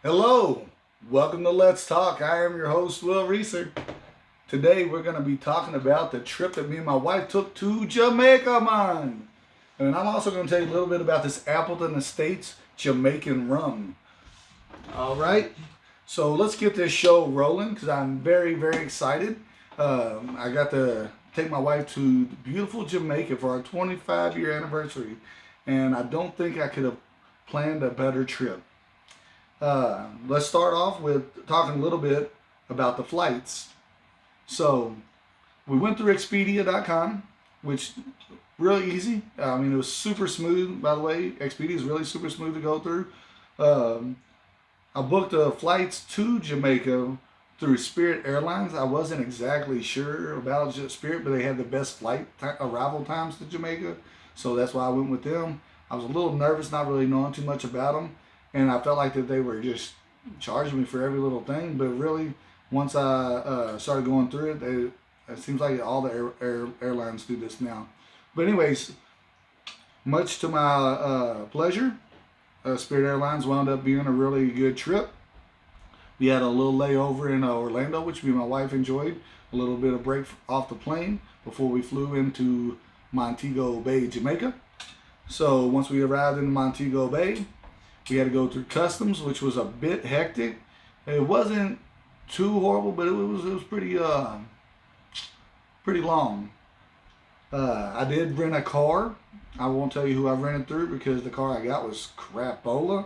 Hello, welcome to Let's Talk. I am your host, Will Reeser. Today we're going to be talking about the trip that me and my wife took to Jamaica, man. And I'm also going to tell you a little bit about this Appleton Estates Jamaican rum. All right, so let's get this show rolling because I'm very, very excited. I got to take my wife to beautiful Jamaica for our 25-year anniversary, and I don't think I could have planned a better trip. Let's start off with talking a little bit about the flights. So we went through Expedia.com, which really easy. I mean, it was super smooth. By the way, Expedia is really super smooth to go through. Um, I booked the flights to Jamaica through Spirit Airlines. I wasn't exactly sure about Spirit, but they had the best arrival times to Jamaica, so that's why I went with them. I was a little nervous, not really knowing too much about them, and I felt like that they were just charging me for every little thing. But really, once I started going through it seems like all the airlines do this now. But anyways, much to my pleasure, Spirit Airlines wound up being a really good trip. We had a little layover in Orlando, which me and my wife enjoyed. A little bit of break off the plane before we flew into Montego Bay, Jamaica. So once we arrived in Montego Bay, we had to go through customs, which was a bit hectic. It wasn't too horrible, but it was pretty long. I did rent a car. I won't tell you who I rented through because the car I got was crapola.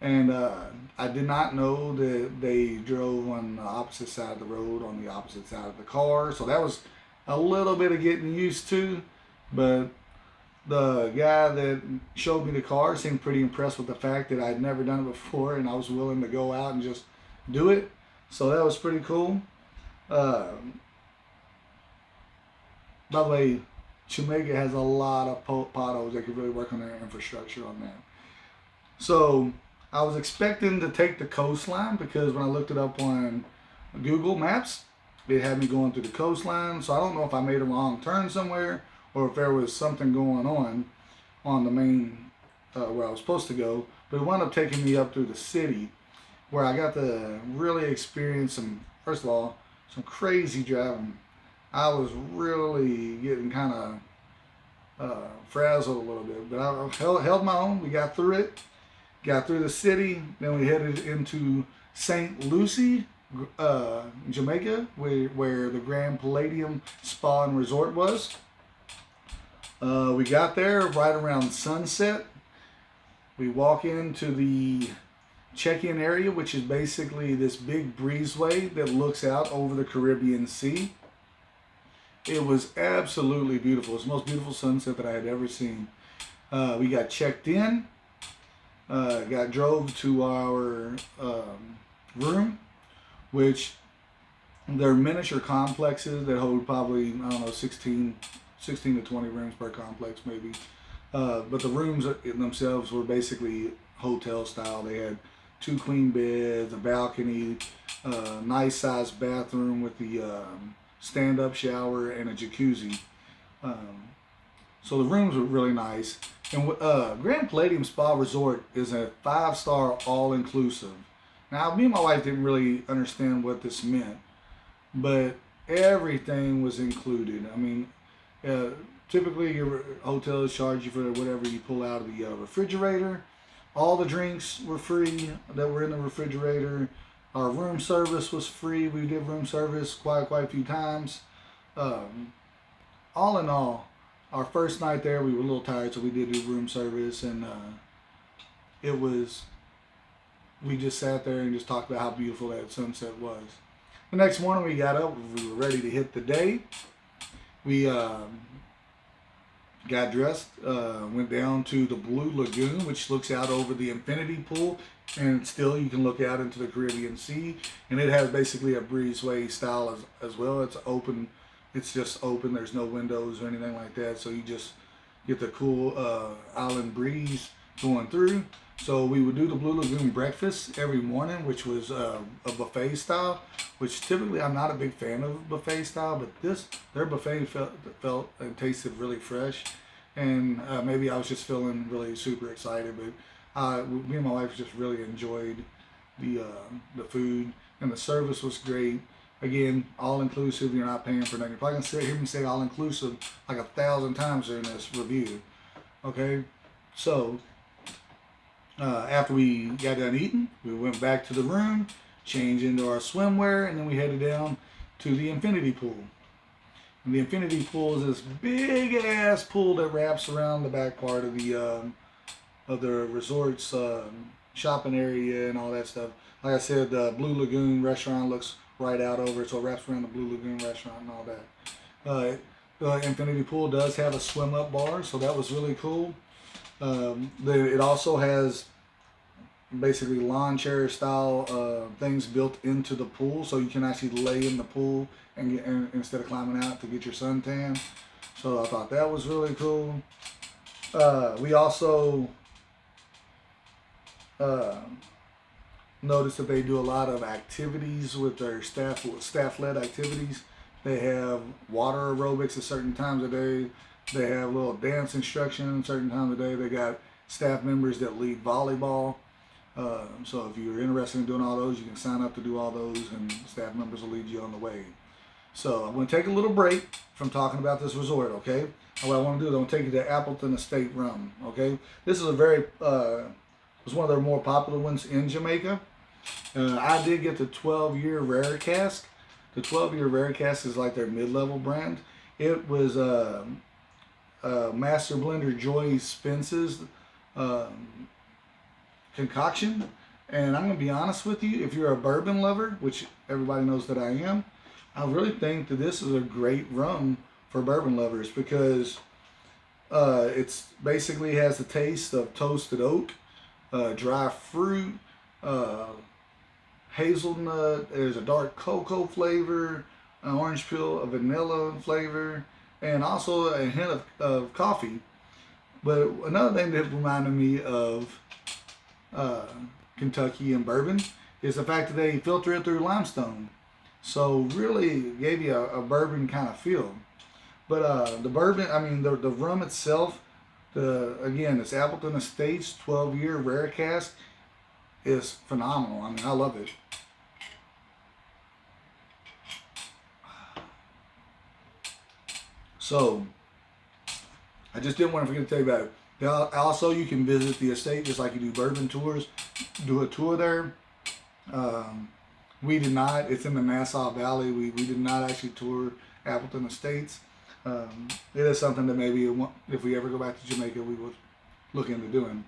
And I did not know that they drove on the opposite side of the road, on the opposite side of the car. So that was a little bit of getting used to. But the guy that showed me the car seemed pretty impressed with the fact that I'd never done it before and I was willing to go out and just do it. So that was pretty cool. Uh, by the way, Jamaica has a lot of potholes. They could really work on their infrastructure on that. So I was expecting to take the coastline because when I looked it up on Google Maps, it had me going through the coastline. So I don't know if I made a wrong turn somewhere or if there was something going on the main where I was supposed to go. But it wound up taking me up through the city where I got to really experience first of all, some crazy driving. I was really getting kind of frazzled a little bit, but I held my own. We got through it. Got through the city, then we headed into St. Lucie, Jamaica, where the Grand Palladium Spa and Resort was. We got there right around sunset. We walk into the check-in area, which is basically this big breezeway that looks out over the Caribbean Sea. It was absolutely beautiful. It's the most beautiful sunset that I had ever seen. We got checked in. Got drove to our room, which they're miniature complexes that hold probably, I don't know, 16 to 20 rooms per complex maybe. But the rooms themselves were basically hotel style. They had 2 queen beds, a balcony, nice sized bathroom with the stand-up shower and a jacuzzi. So the rooms were really nice. And Grand Palladium Spa Resort is a 5-star all-inclusive. Now, me and my wife didn't really understand what this meant, but everything was included. I mean, typically your hotels charge you for whatever you pull out of the refrigerator. All the drinks were free that were in the refrigerator. Our room service was free. We did room service quite a few times. All in all, our first night there, we were a little tired, so we did do room service, and we just sat there and just talked about how beautiful that sunset was. The next morning, we got up, we were ready to hit the day. We got dressed, went down to the Blue Lagoon, which looks out over the infinity pool, and still you can look out into the Caribbean Sea, and it has basically a breezeway style as well. It's open. It's just open. There's no windows or anything like that. So you just get the cool island breeze going through. So we would do the Blue Lagoon breakfast every morning, which was a buffet style, which typically I'm not a big fan of buffet style, but their buffet felt and tasted really fresh. And maybe I was just feeling really super excited, but me and my wife just really enjoyed the food, and the service was great. Again, all inclusive. You're not paying for nothing. You're probably gonna hear me say all inclusive like 1,000 times during this review. Okay, so after we got done eating, we went back to the room, changed into our swimwear, and then we headed down to the infinity pool. And the infinity pool is this big ass pool that wraps around the back part of the resort's shopping area and all that stuff. Like I said, the Blue Lagoon restaurant looks right out over it, so it wraps around the Blue Lagoon restaurant and all that. The infinity pool does have a swim up bar, so that was really cool. It also has basically lawn chair style things built into the pool, so you can actually lay in the pool and instead of climbing out to get your suntan. So I thought that was really cool. We also noticed that they do a lot of activities with their staff-led activities. They have water aerobics at certain times of day. They have little dance instruction certain times of day. They got staff members that lead volleyball. So if you're interested in doing all those, you can sign up to do all those, and staff members will lead you on the way. So I'm going to take a little break from talking about this resort, okay? And what I want to do is I'm going to take you to Appleton Estate Rum, okay? This is it's one of their more popular ones in Jamaica. I did get the 12-year rare cask. The 12-year rare cask is like their mid-level brand. It was Master Blender Joy Spence's concoction. And I'm going to be honest with you, if you're a bourbon lover, which everybody knows that I am, I really think that this is a great rum for bourbon lovers, because it's basically has the taste of toasted oak, dry fruit, hazelnut. There's a dark cocoa flavor, an orange peel, a vanilla flavor, and also a hint of coffee. But another thing that reminded me of Kentucky and bourbon is the fact that they filter it through limestone. So really gave you a bourbon kind of feel. But the bourbon, I mean the rum itself, again, it's Appleton Estates 12-year rare cask, is phenomenal. I mean, I love it. So I just didn't want to forget to tell you about it. Also, you can visit the estate just like you do bourbon tours. Do a tour there. We did not. It's in the Nassau Valley. We did not actually tour Appleton Estates. It is something that maybe if we ever go back to Jamaica, we would look into doing.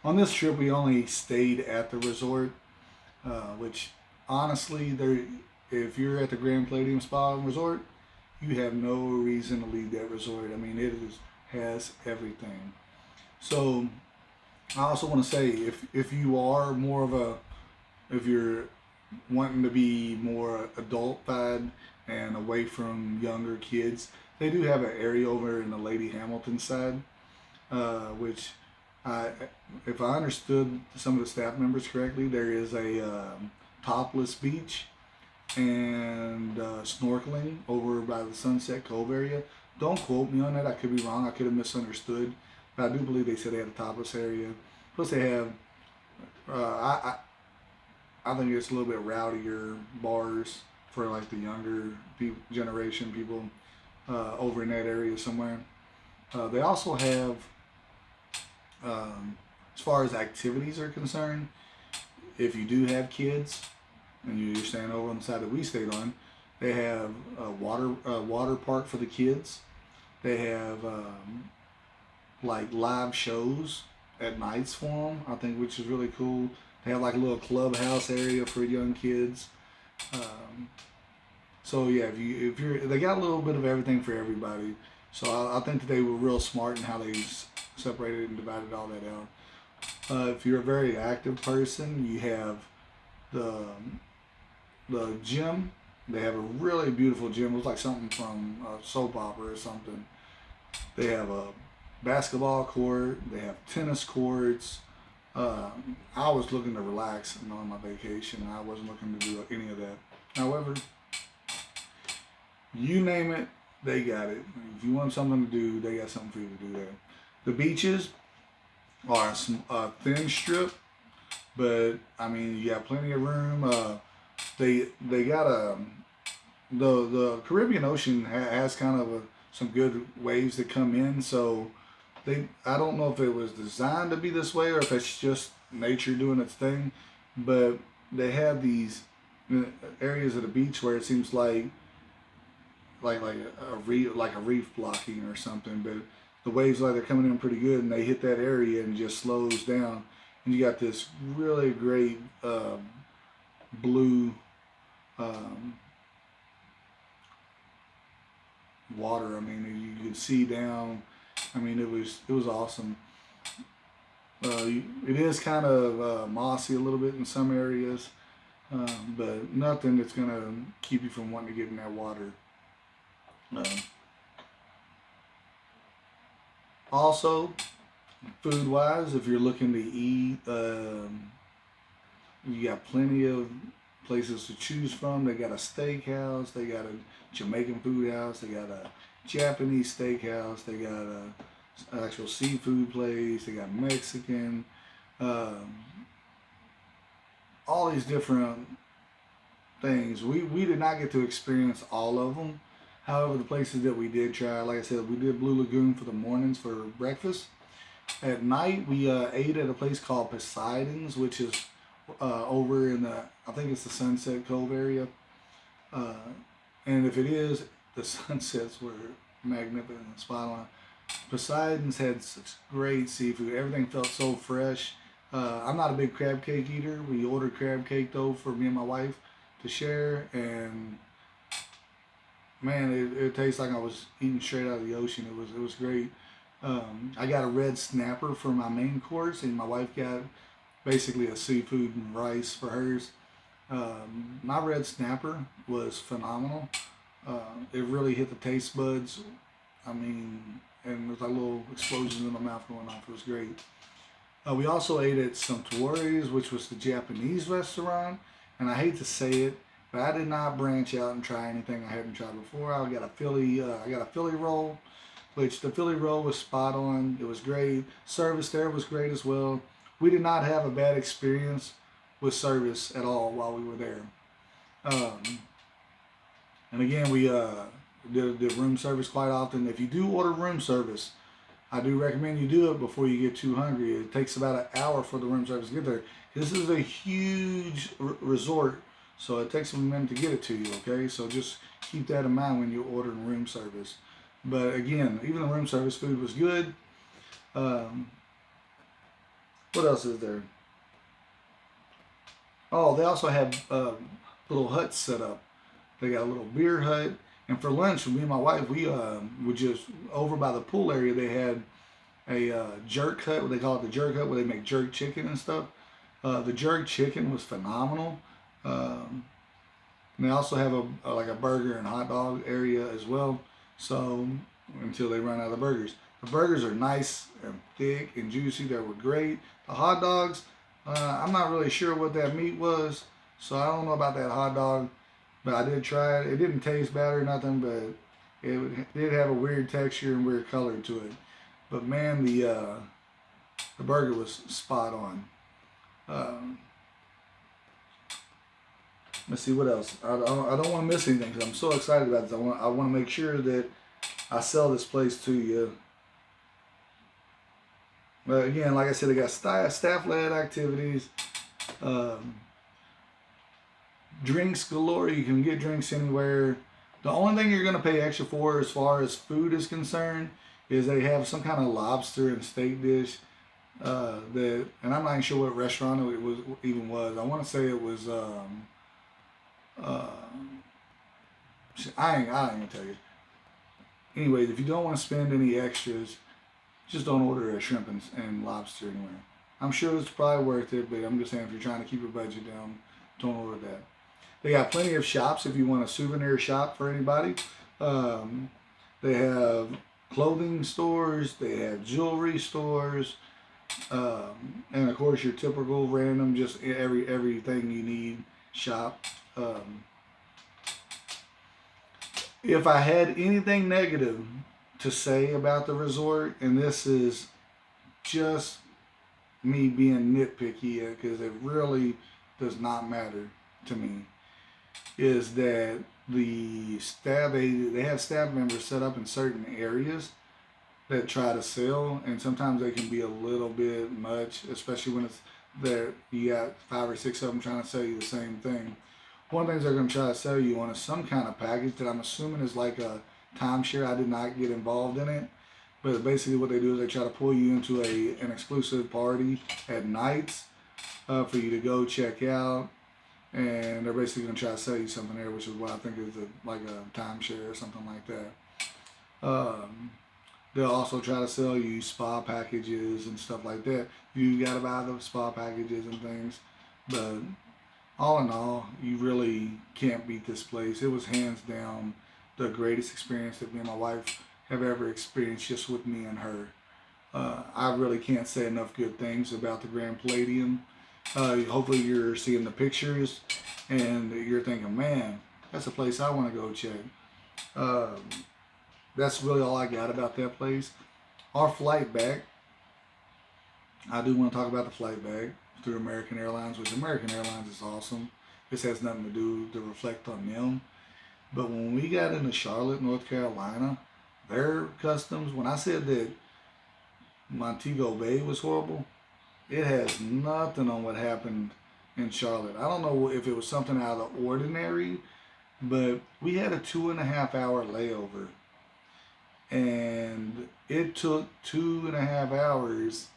On this trip, we only stayed at the resort, which honestly, if you're at the Grand Palladium Spa and Resort, you have no reason to leave that resort. I mean, has everything. So I also want to say, if you are more of if you're wanting to be more adult-fied and away from younger kids, they do have an area over in the Lady Hamilton side, which if I understood some of the staff members correctly, there is a topless beach and snorkeling over by the Sunset Cove area. Don't quote me on that. I could be wrong. I could have misunderstood. But I do believe they said they had a topless area. Plus they have, I think it's a little bit rowdier bars for like the younger generation people over in that area somewhere. They also have, as far as activities are concerned, if you do have kids and you're staying over on the side that we stayed on, they have a water park for the kids. They have like live shows at nights for them, I think, which is really cool. They have like a little clubhouse area for young kids. So yeah, if you're, they got a little bit of everything for everybody. So I think that they were real smart in how they separated and divided all that out. If you're a very active person, you have the gym. They have a really beautiful gym. It looks like something from a soap opera or something. They have a basketball court. They have tennis courts. I was looking to relax on my vacation. I wasn't looking to do any of that. However, you name it, they got it. If you want something to do, they got something for you to do there. The beaches are a thin strip but I mean, you got plenty of room. They got a the Caribbean Ocean has kind of some good waves that come in. So I don't know if it was designed to be this way or if it's just nature doing its thing, but they have these areas of the beach where it seems like a reef blocking or something, but the waves like they're coming in pretty good and they hit that area and just slows down, and you got this really great blue um, water. I mean, you could see down. I mean, it was awesome. It is kind of mossy a little bit in some areas, but nothing that's gonna keep you from wanting to get in that water. Uh, Also, food wise, if you're looking to eat, you got plenty of places to choose from. They got a steakhouse, they got a Jamaican food house, they got a Japanese steakhouse, they got an actual seafood place, they got Mexican, um, all these different things. We did not get to experience all of them. However, the places that we did try, like I said, we did Blue Lagoon for the mornings for breakfast. At night, we ate at a place called Poseidon's, which is over in I think it's the Sunset Cove area. Uh, and if it is, the sunsets were magnificent and spot on. Poseidon's had such great seafood. Everything felt so fresh. I'm not a big crab cake eater. We ordered crab cake though for me and my wife to share, and man, it tastes like I was eating straight out of the ocean. It was great. I got a red snapper for my main course, and my wife got basically a seafood and rice for hers. My red snapper was phenomenal. It really hit the taste buds. I mean, and there's like little explosions in my mouth going off. It was great. We also ate at Suntory's, which was the Japanese restaurant, and I hate to say it, but I did not branch out and try anything I hadn't tried before. I got a Philly roll, which the Philly roll was spot on. It was great. Service there was great as well. We did not have a bad experience with service at all while we were there. Um, and again, we did room service quite often. If you do order room service, I do recommend you do it before you get too hungry. It takes about an hour for the room service to get there. This is a huge resort, so it takes a minute to get it to you, okay? So just keep that in mind when you're ordering room service. But again, even the room service food was good. Um, what else is there? Oh, they also have little huts set up. They got a little beer hut. And for lunch, me and my wife, we would just, over by the pool area, they had a jerk hut, what they call it, the jerk hut, where they make jerk chicken and stuff. The jerk chicken was phenomenal. Um, and they also have like a burger and hot dog area as well. So until they run out of burgers. The burgers are nice and thick and juicy. They were great. The hot dogs, I'm not really sure what that meat was, so I don't know about that hot dog. But I did try it. It didn't taste bad or nothing, but it did have a weird texture and weird color to it. But man, the burger was spot on. Um, let's see what else. I don't want to miss anything because I'm so excited about this. I want to make sure that I sell this place to you. But again, like I said, they got staff-led activities. Um, Drinks galore. You can get drinks anywhere. The only thing you're going to pay extra for as far as food is concerned is they have some kind of lobster and steak dish and I'm not even sure what restaurant it was even was. I want to say it was uh, I ain't gonna tell you. Anyways, if you don't want to spend any extras, just don't order a shrimp and lobster anywhere. I'm sure it's probably worth it, but I'm just saying if you're trying to keep your budget down, don't order that. They got plenty of shops if you want a souvenir shop for anybody. They have clothing stores, they have jewelry stores, and of course your typical random just everything you need shop. If I had anything negative to say about the resort, and this is just me being nitpicky, because it really does not matter to me, is that the staff, they have staff members set up in certain areas that try to sell, and sometimes they can be a little bit much, especially when it's there. You got 5 or 6 of them trying to sell you the same thing. One of the things they're going to try to sell you on is some kind of package that I'm assuming is like a timeshare. I did not get involved in it, but basically what they do is they try to pull you into an exclusive party at nights for you to go check out, and they're basically going to try to sell you something there, which is what I think is like a timeshare or something like that. They'll also try to sell you spa packages and stuff like that. You got to buy the spa packages and things, but all in all, you really can't beat this place. It was hands down the greatest experience that me and my wife have ever experienced, just with me and her. I really can't say enough good things about the Grand Palladium. Hopefully you're seeing the pictures and you're thinking, man, that's a place I want to go check. That's really all I got about that place. Our flight back, I do want to talk about the flight back through American Airlines, which American Airlines is awesome. This has nothing to do to reflect on them. But when we got into Charlotte, North Carolina, their customs, when I said that Montego Bay was horrible, it has nothing on what happened in Charlotte. I don't know if it was something out of the ordinary, but we had a 2.5 hour layover. And it took 2.5 hours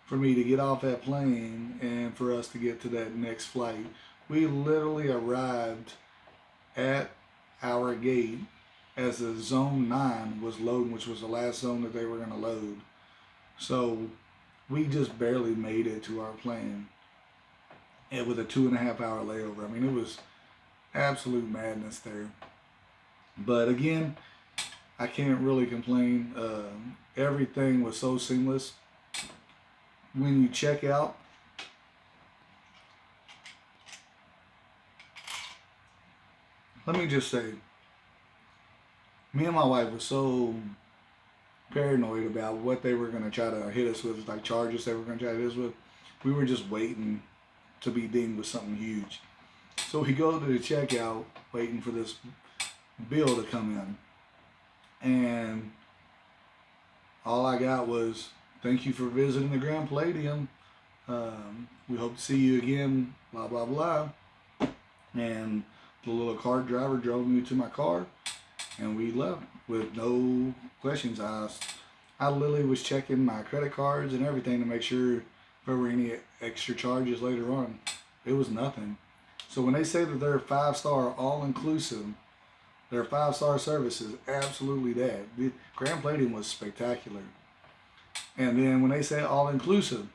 for me to get off that plane and for us to get to that next flight. We literally arrived at our gate as the zone 9 was loading, which was the last zone that they were going to load. So we just barely made it to our plane, and with a 2.5 hour layover. I mean, it was absolute madness there. But again, I can't really complain. Everything was so seamless. When you check out, let me just say, me and my wife were so paranoid about what they were going to try to hit us with, like charges they were going to try to hit us with. We were just waiting to be dinged with something huge. So we go to the checkout, waiting for this bill to come in. And all I got was, thank you for visiting the Grand Palladium. We hope to see you again, blah, blah, blah. And the little cart driver drove me to my car, and we left with no questions asked. I literally was checking my credit cards and everything to make sure if there were any extra charges later on. It was nothing. So when they say that they're 5-star all-inclusive, their 5-star service is absolutely that. The Grand Palladium was spectacular. And then when they say all-inclusive,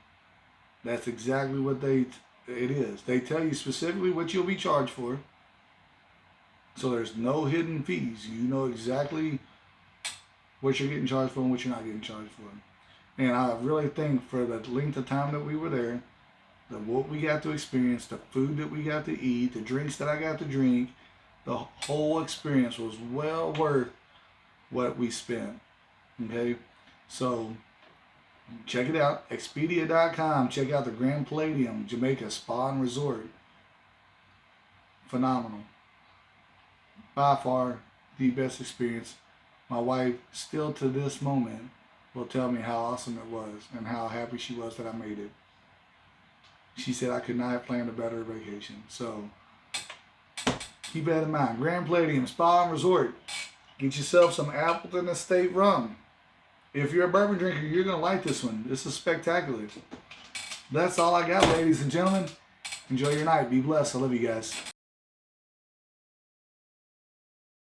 that's exactly what it is. They tell you specifically what you'll be charged for. So there's no hidden fees. You know exactly what you're getting charged for and what you're not getting charged for. And I really think for the length of time that we were there, what we got to experience, the food that we got to eat, the drinks that I got to drink, the whole experience was well worth what we spent. Okay? So check it out. Expedia.com. Check out the Grand Palladium Jamaica Spa and Resort. Phenomenal. By far the best experience. My wife still to this moment will tell me how awesome it was and how happy she was that I made it. She said I could not have planned a better vacation. So keep that in mind. Grand Palladium Spa and Resort. Get yourself some Appleton Estate rum. If you're a bourbon drinker, you're going to like this one. This is spectacular. That's all I got, ladies and gentlemen. Enjoy your night. Be blessed. I love you guys.